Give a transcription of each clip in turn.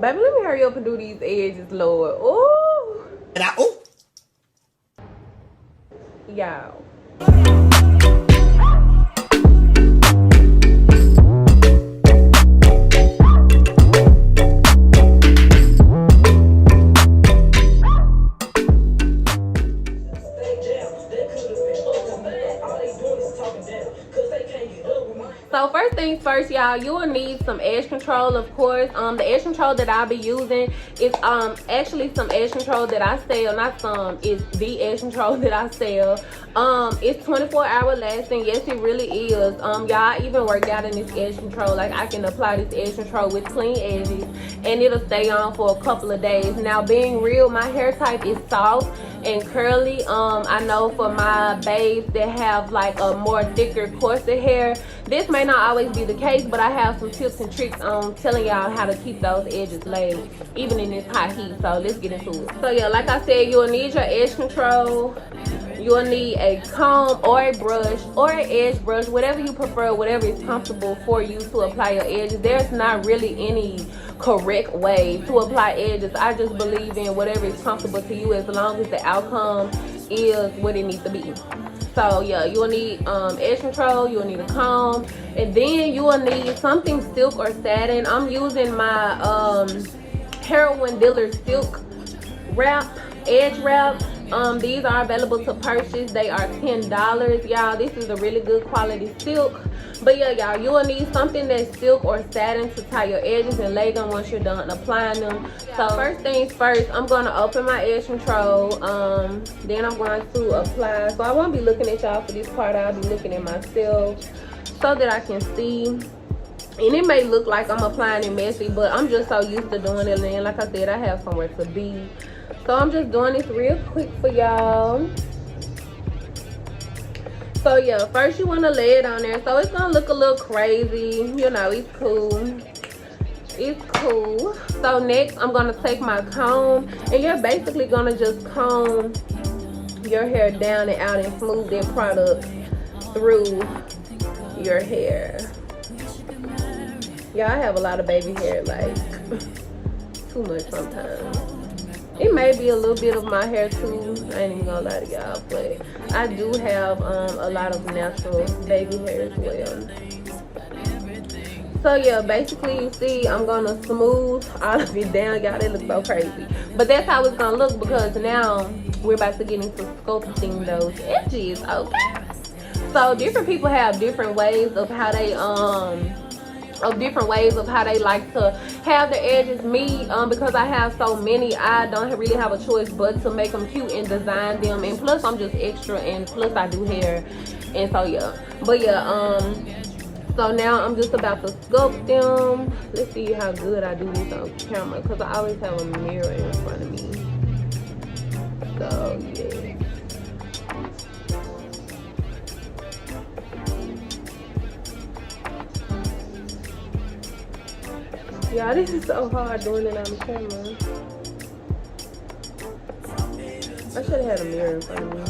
Baby, let me hurry up and do these edges, Lord. Ooh. Y'all. So first things first, y'all, you will need some edge control, of course. The edge control that I'll be using is actually some edge control that I sell. Not some, it's the edge control that I sell. It's 24-hour lasting. Yes, it really is. Y'all, I even work out in this edge control. Like, I can apply this edge control with clean edges and it'll stay on for a couple of days. Now, being real, my hair type is soft and curly. I know for my babes that have like a more thicker, coarser hair, this may not always be the case, but I have some tips and tricks on telling y'all how to keep those edges laid even in this hot heat. So let's get into it. So yeah, like I said, you'll need your edge control. You'll need a comb or a brush or an edge brush, whatever you prefer, whatever is comfortable for you to apply your edges. There's not really any correct way to apply edges. I just believe in whatever is comfortable to you as long as the outcome is what it needs to be. So yeah, you'll need edge control, you'll need a comb, and then you will need something silk or satin. I'm using my Heroin Dealer Silk Wrap, Edge Wrap. These are available to purchase. They are $10, y'all. This is a really good quality silk. But yeah, y'all, you will need something that's silk or satin to tie your edges and lay them once you're done applying them. So first things first, I'm going to open my edge control. Then I'm going to apply. So I won't be looking at y'all for this part. I'll be looking at myself so that I can see. And it may look like I'm applying it messy, but I'm just so used to doing it. And like I said, I have somewhere to be. So I'm just doing this real quick for y'all. So yeah, first you want to lay it on there. So it's gonna look a little crazy, you know. It's cool, it's cool. So next I'm gonna take my comb, and you're basically gonna just comb your hair down and out and smooth that product through your hair. Yeah, I have a lot of baby hair, like too much sometimes. It may be a little bit of my hair too, I ain't even gonna lie to y'all, but I do have a lot of natural baby hair as well. So yeah, basically you see I'm gonna smooth all of it down. Y'all, that looks so crazy, but that's how it's gonna look because now we're about to get into sculpting those edges. Okay, so different people have different ways of how they like to have the edges. Me, because I have so many, I don't really have a choice but to make them cute and design them. And plus I'm just extra, and plus I do hair, and so yeah. But yeah, so now I'm just about to sculpt them. Let's see how good I do this on camera, because I always have a mirror in front of me. So yeah. Y'all, this is so hard doing it on the camera. I should have had a mirror in front of me.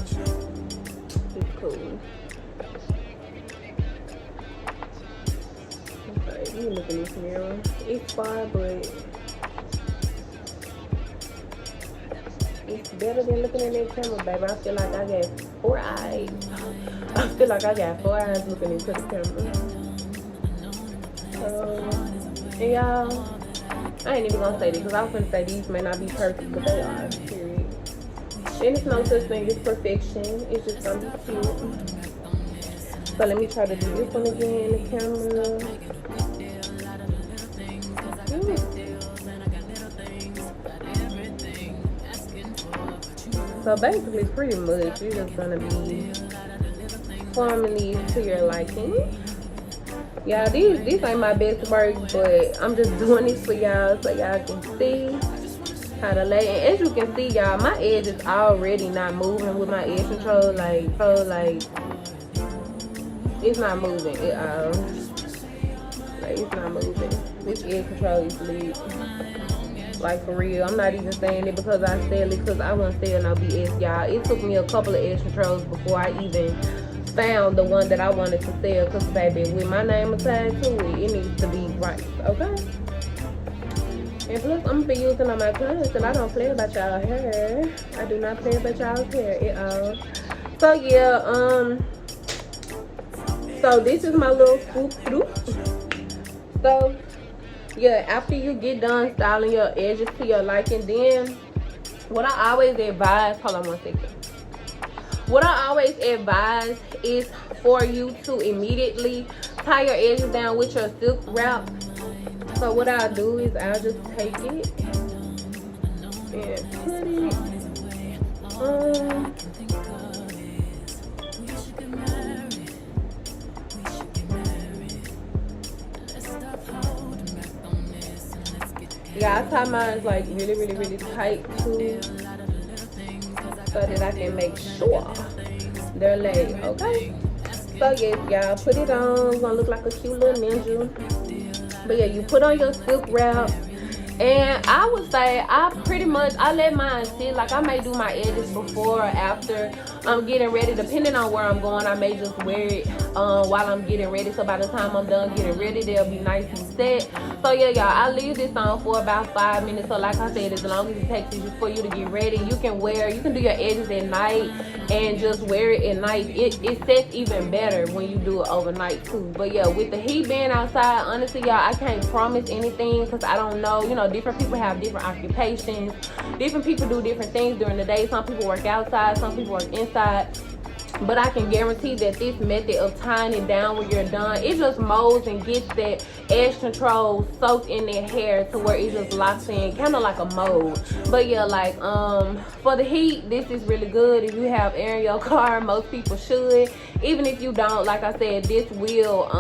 It's cool. Okay, you look in this mirror. It's far, but it's better than looking in that camera, baby. I feel like I got 4 eyes. I feel like I got 4 eyes looking into the camera. So, and y'all, I ain't even gonna say this because I was gonna say these may not be perfect, but they are, period. And it's no such thing as perfection. It's just gonna be cute. So let me try to do this one again in the camera. So basically, pretty much, you're just gonna be forming these to your liking. Y'all, these ain't my best work, but I'm just doing this for y'all so y'all can see how to lay. And as you can see, y'all, my edge is already not moving with my edge control. Like it's not moving at all. Like, it's not moving. This edge control is lit. Like, for real. I'm not even saying it because I sell it, because I won't sell no BS, y'all. It took me a couple of edge controls before I even found the one that I wanted to sell, because baby, with my name attached to it, it needs to be right, okay? And plus, I'm gonna be using on my clients, and I don't play about y'all hair. I do not play about y'all's hair at all. So yeah, so this is my little swoop through. So yeah, after you get done styling your edges to your liking, then what I always advise, hold on 1 second. What I always advise is for you to immediately tie your edges down with your silk wrap. So what I'll do is I'll just take it and put it yeah, I tie mine like really tight too, so that I can make sure they're laid, okay? So yes, y'all, put it on. It's gonna look like a cute little ninja. But yeah, you put on your silk wrap, and I would say I let mine sit. Like, I may do my edges before or after I'm getting ready, depending on where I'm going. I may just wear it while I'm getting ready, so by the time I'm done getting ready, they'll be nice and set. So yeah, y'all, I leave this on for about 5 minutes. So like I said, as long as it takes you for you to get ready, you can do your edges at night and just wear it at night. It sets even better when you do it overnight too. But yeah, with the heat being outside, honestly, y'all, I can't promise anything because I don't know. You know, different people have different occupations. Different people do different things during the day. Some people work outside, some people work inside. But I can guarantee that this method of tying it down when you're done, it just molds and gets that edge control soaked in their hair to where it just locks in, kind of like a mold. But yeah, like for the heat, this is really good. If you have air in your car, most people should. Even if you don't, like I said, this will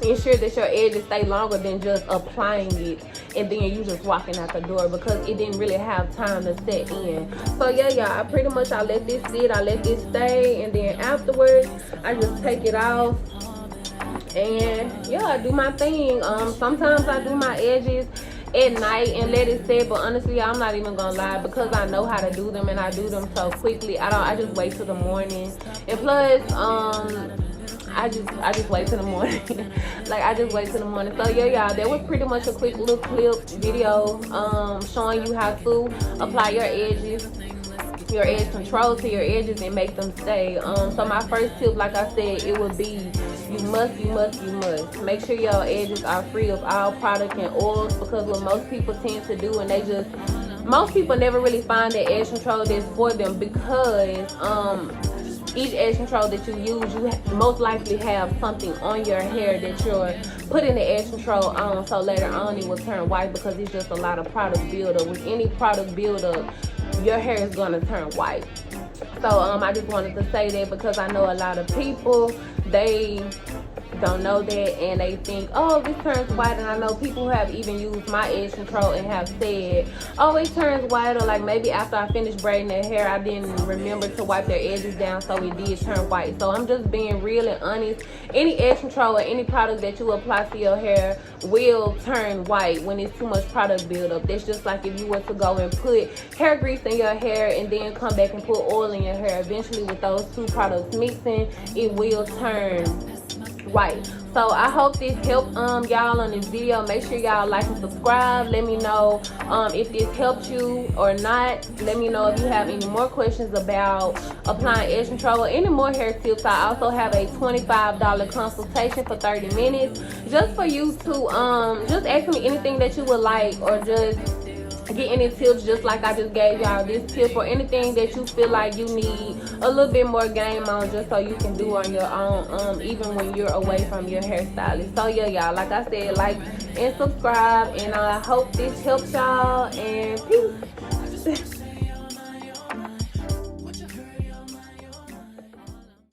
ensure that your edges stay longer than just applying it and then you just walking out the door, because it didn't really have time to set in. So yeah, y'all, I let this sit, I let this stay, and then afterwards I just take it off and yeah, I do my thing. Sometimes I do my edges at night and let it set, but honestly, I'm not even gonna lie, because I know how to do them and I do them so quickly, I just wait till the morning. And plus I just wait till the morning. Like, I just wait till the morning. So yeah, y'all, that was pretty much a quick little clip video showing you how to apply your edges, your edge control to your edges and make them stay. So my first tip, like I said, it would be you must make sure your edges are free of all product and oils, because what most people tend to do, and most people never really find that edge control that's for them, because each edge control that you use, you most likely have something on your hair that you're putting the edge control on, so later on it will turn white, because it's just a lot of product buildup. With any product buildup, your hair is going to turn white. So I just wanted to say that, because I know a lot of people, they don't know that and they think, oh, this turns white. And I know people who have even used my edge control and have said, oh, it turns white, or like maybe after I finished braiding their hair, I didn't remember to wipe their edges down, so it did turn white. So I'm just being real and honest. Any edge control or any product that you apply to your hair will turn white when it's too much product buildup. That's just like if you were to go and put hair grease in your hair and then come back and put oil in your hair. Eventually, with those two products mixing, it will turn white. So I hope this helped y'all on this video. Make sure y'all like and subscribe. Let me know if this helped you or not. Let me know if you have any more questions about applying edge control or any more hair tips. I also have a $25 consultation for 30 minutes just for you to just ask me anything that you would like, or just get any tips just like I just gave y'all this tip, or anything that you feel like you need a little bit more game on, just so you can do on your own, even when you're away from your hairstylist. So yeah, y'all, like I said, like and subscribe, and I hope this helps y'all, and